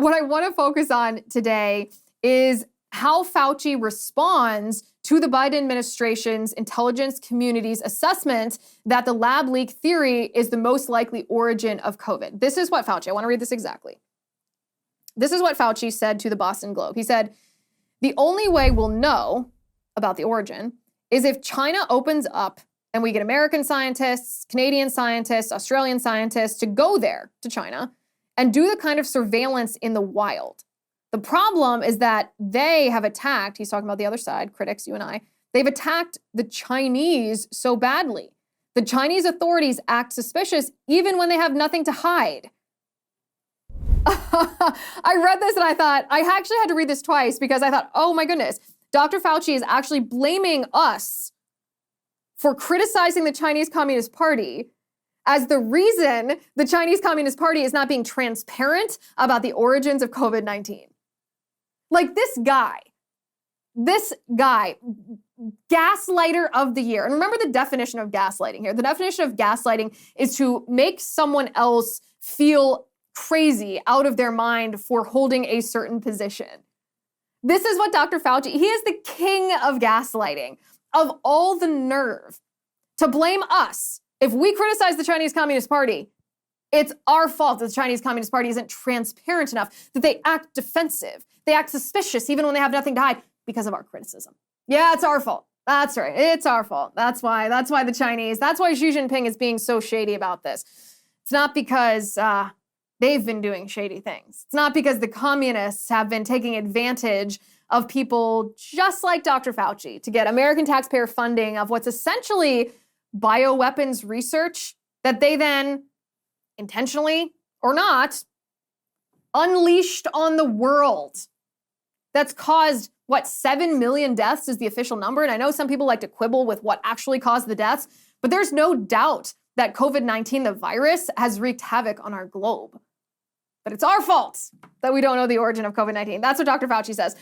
what I want to focus on today is how Fauci responds to the Biden administration's intelligence community's assessment that the lab leak theory is the most likely origin of COVID. This is what Fauci, I want to read this exactly. This is what Fauci said to the Boston Globe. He said, the only way we'll know about the origin is if China opens up and we get American scientists, Canadian scientists, Australian scientists to go there to China and do the kind of surveillance in the wild. The problem is that they have attacked, he's talking about the other side, critics, you and I, they've attacked the Chinese so badly. The Chinese authorities act suspicious even when they have nothing to hide. I read this and I thought, I actually had to read this twice because I thought, oh my goodness, Dr. Fauci is actually blaming us for criticizing the Chinese Communist Party as the reason the Chinese Communist Party is not being transparent about the origins of COVID-19. Like this guy, gaslighter of the year. And remember the definition of gaslighting here. The definition of gaslighting is to make someone else feel crazy out of their mind for holding a certain position. This is what Dr. Fauci, he is the king of gaslighting, of all the nerve to blame us. If we criticize the Chinese Communist Party, it's our fault that the Chinese Communist Party isn't transparent enough, that they act defensive, they act suspicious even when they have nothing to hide because of our criticism. Yeah, it's our fault. That's right. It's our fault. That's why the Chinese, that's why Xi Jinping is being so shady about this. It's not because they've been doing shady things. It's not because the communists have been taking advantage of people just like Dr. Fauci to get American taxpayer funding of what's essentially bioweapons research that they then intentionally or not unleashed on the world. That's caused, 7 million deaths is the official number. And I know some people like to quibble with what actually caused the deaths, but there's no doubt that COVID-19, the virus, has wreaked havoc on our globe. But it's our fault that we don't know the origin of COVID-19. That's what Dr. Fauci says.